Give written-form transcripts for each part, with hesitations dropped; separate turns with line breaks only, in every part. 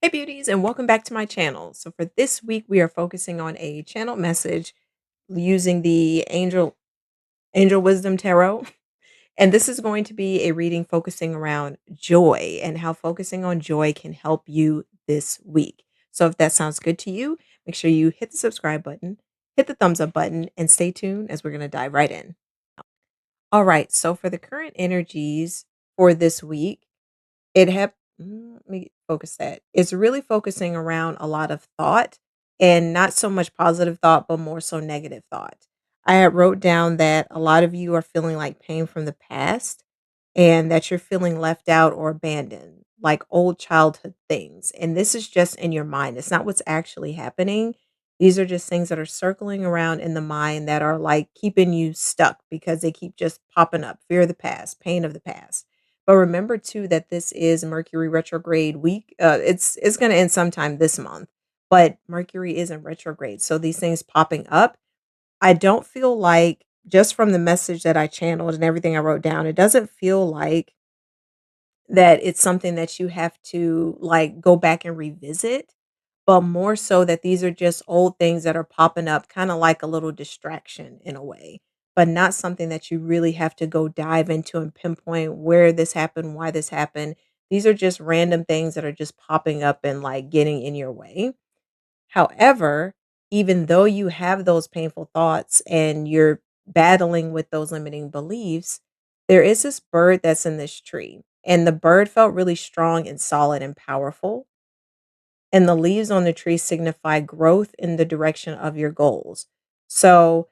Hey beauties, and welcome back to my channel. So for this week, we are focusing on a channel message using the Angel Wisdom Tarot. And this is going to be a reading focusing around joy and how focusing on joy can help you this week. So if that sounds good to you, make sure you hit the subscribe button, hit the thumbs up button, and stay tuned as we're going to dive right in. All right, so for the current energies for this week, let me focus that. It's really focusing around a lot of thought and not so much positive thought, but more so negative thought. I had wrote down that a lot of you are feeling like pain from the past and that you're feeling left out or abandoned, like old childhood things. And this is just in your mind. It's not what's actually happening. These are just things that are circling around in the mind that are like keeping you stuck because they keep just popping up. Fear of the past, pain of the past. But remember too that this is Mercury retrograde week. It's going to end sometime this month, but Mercury is in retrograde. So these things popping up, I don't feel like just from the message that I channeled and everything I wrote down, it doesn't feel like that it's something that you have to like go back and revisit, but more so that these are just old things that are popping up, kind of like a little distraction in a way, but not something that you really have to go dive into and pinpoint where this happened, why this happened. These are just random things that are just popping up and like getting in your way. However, even though you have those painful thoughts and you're battling with those limiting beliefs, there is this bird that's in this tree. And the bird felt really strong and solid and powerful. And the leaves on the tree signify growth in the direction of your goals. So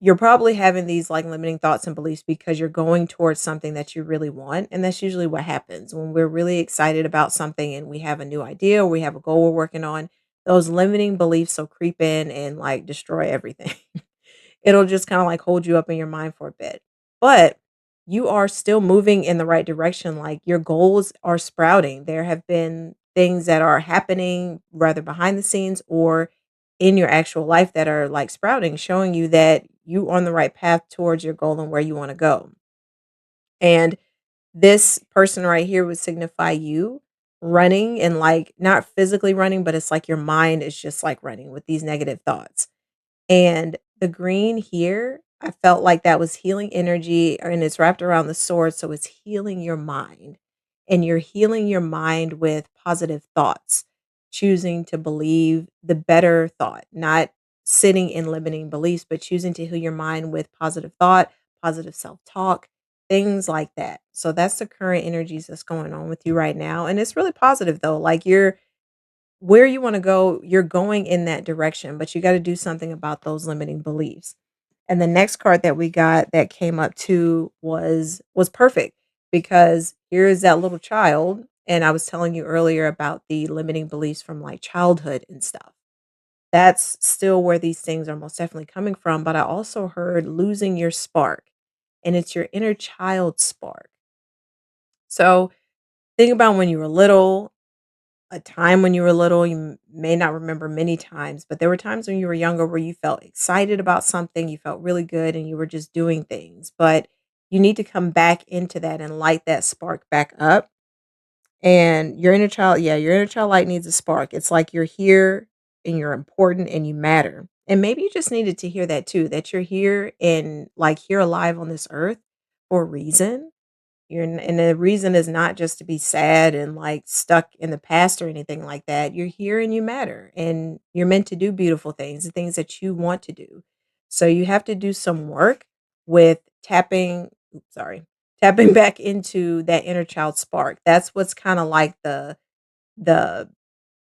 you're probably having these like limiting thoughts and beliefs because you're going towards something that you really want. And that's usually what happens when we're really excited about something and we have a new idea or we have a goal we're working on. Those limiting beliefs will creep in and like destroy everything. It'll just kind of like hold you up in your mind for a bit. But you are still moving in the right direction. Like your goals are sprouting. There have been things that are happening rather behind the scenes or in your actual life that are like sprouting, showing you that you on the right path towards your goal and where you want to go. And this person right here would signify you running and like not physically running, but it's like your mind is just like running with these negative thoughts. And the green here, I felt like that was healing energy and it's wrapped around the sword. So it's healing your mind. And you're healing your mind with positive thoughts, choosing to believe the better thought, not sitting in limiting beliefs, but choosing to heal your mind with positive thought, positive self talk, things like that. So that's the current energies that's going on with you right now. And it's really positive though. Like you're where you wanna go, you're going in that direction, but you gotta do something about those limiting beliefs. And the next card that we got that came up too was perfect because here is that little child, and I was telling you earlier about the limiting beliefs from, like, childhood and stuff. That's still where these things are most definitely coming from, but I also heard losing your spark, and it's your inner child spark. So, think about when you were little, a time when you were little, you may not remember many times, but there were times when you were younger where you felt excited about something, you felt really good, and you were just doing things. But you need to come back into that and light that spark back up. And your inner child, yeah, your inner child light needs a spark. It's like you're here and you're important and you matter. And maybe you just needed to hear that too, that you're here and like here alive on this earth for a reason and the reason is not just to be sad and like stuck in the past or anything like that. You're here and you matter and you're meant to do beautiful things, the things that you want to do. So you have to do some work with tapping back into that inner child spark. That's what's kind of like the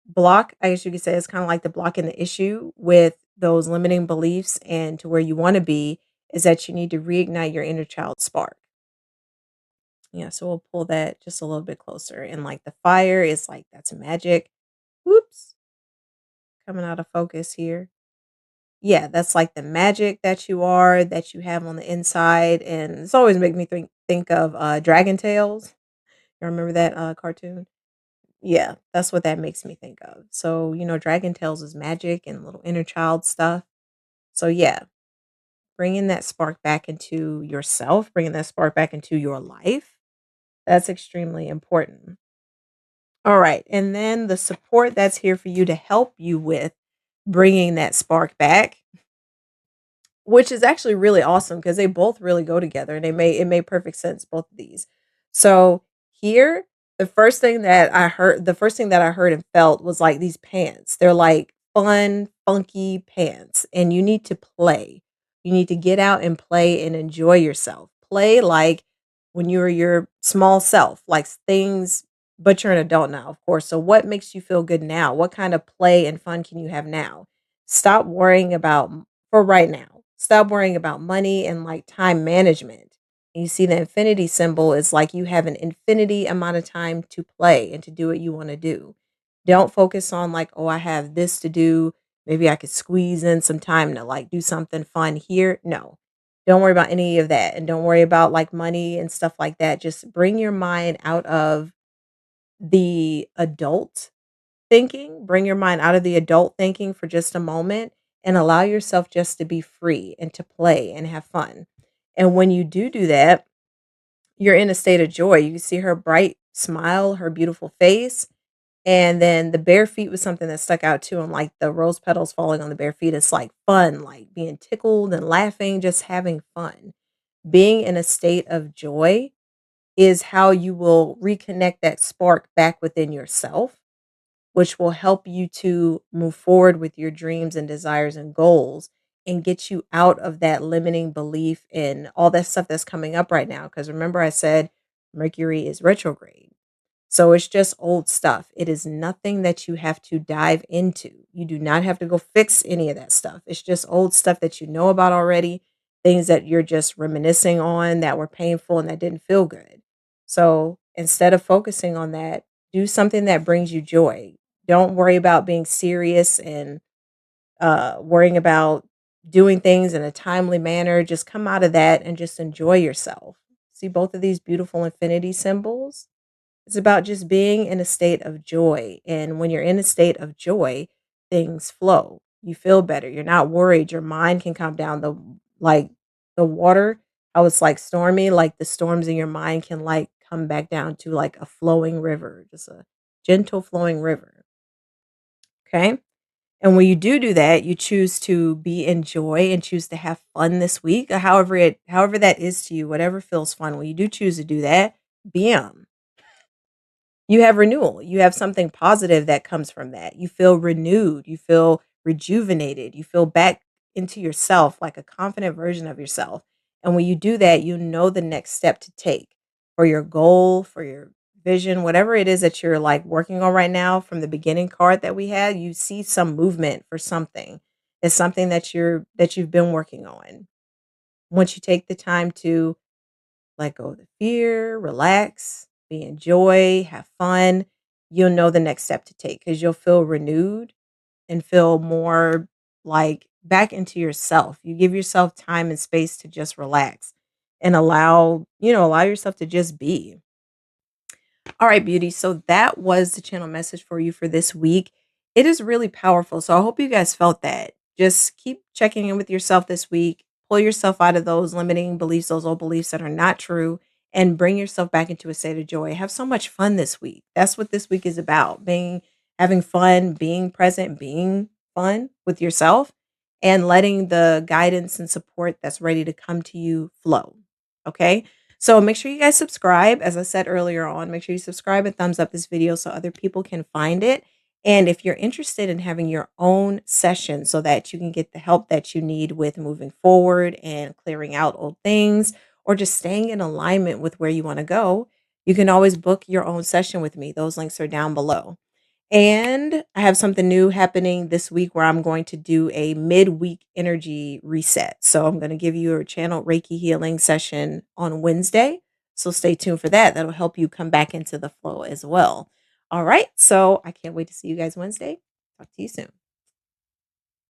block, I guess you could say it's kind of like the block in the issue with those limiting beliefs and to where you want to be is that you need to reignite your inner child spark. Yeah, so we'll pull that just a little bit closer. And like the fire is like that's magic. Whoops, coming out of focus here. Yeah, that's like the magic that you are, that you have on the inside. And it's always make me think of Dragon Tales. You remember that cartoon? Yeah, that's what that makes me think of. So, Dragon Tales is magic and little inner child stuff. So yeah, bringing that spark back into yourself, bringing that spark back into your life, that's extremely important. All right. And then the support that's here for you to help you with bringing that spark back, which is actually really awesome because they both really go together and it made perfect sense, both of these. So here, the first thing that I heard and felt was like these pants. They're like fun, funky pants, and you need to play. You need to get out and play and enjoy yourself. Play like when you were your small self, like things, but you're an adult now, of course. So what makes you feel good now? What kind of play and fun can you have now? Stop worrying about for right now. Stop worrying about money and like time management. And you see the infinity symbol is like you have an infinity amount of time to play and to do what you want to do. Don't focus on like, oh, I have this to do. Maybe I could squeeze in some time to like do something fun here. No, don't worry about any of that. And don't worry about like money and stuff like that. Just bring your mind out of the adult thinking, bring your mind out of the adult thinking for just a moment and allow yourself just to be free and to play and have fun. And when you do that, you're in a state of joy. You can see her bright smile, her beautiful face. And then the bare feet was something that stuck out too. And like the rose petals falling on the bare feet, it's like fun, like being tickled and laughing, just having fun. Being in a state of joy is how you will reconnect that spark back within yourself, which will help you to move forward with your dreams and desires and goals and get you out of that limiting belief and all that stuff that's coming up right now. Because remember, I said Mercury is retrograde. So it's just old stuff. It is nothing that you have to dive into. You do not have to go fix any of that stuff. It's just old stuff that you know about already, things that you're just reminiscing on that were painful and that didn't feel good. So instead of focusing on that, do something that brings you joy. Don't worry about being serious and worrying about doing things in a timely manner. Just come out of that and just enjoy yourself. See both of these beautiful infinity symbols? It's about just being in a state of joy. And when you're in a state of joy, things flow. You feel better. You're not worried. Your mind can calm down. Like the water, how it's like stormy, like the storms in your mind can like come back down to like a flowing river, just a gentle flowing river. Okay. And when you do that, you choose to be in joy and choose to have fun this week, or however that is to you, whatever feels fun. When you do choose to do that, bam, you have renewal. You have something positive that comes from that. You feel renewed. You feel rejuvenated. You feel back into yourself, like a confident version of yourself. And when you do that, you know the next step to take for your goal, for your vision, whatever it is that you're like working on right now. From the beginning card that we had, you see some movement for something. It's something that you've been working on. Once you take the time to let go of the fear, relax, be in joy, have fun. You'll know the next step to take because you'll feel renewed and feel more like back into yourself. You give yourself time and space to just relax and allow yourself to just be. All right, beauty. So that was the channel message for you for this week. It is really powerful. So I hope you guys felt that. Just keep checking in with yourself this week. Pull yourself out of those limiting beliefs, those old beliefs that are not true, and bring yourself back into a state of joy. Have so much fun this week. That's what this week is about. Having fun, being present, being fun with yourself, and letting the guidance and support that's ready to come to you flow. Okay. So make sure you guys subscribe. As I said earlier on, make sure you subscribe and thumbs up this video so other people can find it. And if you're interested in having your own session so that you can get the help that you need with moving forward and clearing out old things or just staying in alignment with where you want to go, you can always book your own session with me. Those links are down below. And I have something new happening this week where I'm going to do a midweek energy reset. So I'm going to give you a channel Reiki healing session on Wednesday. So stay tuned for that. That'll help you come back into the flow as well. All right. So I can't wait to see you guys Wednesday. Talk to you soon.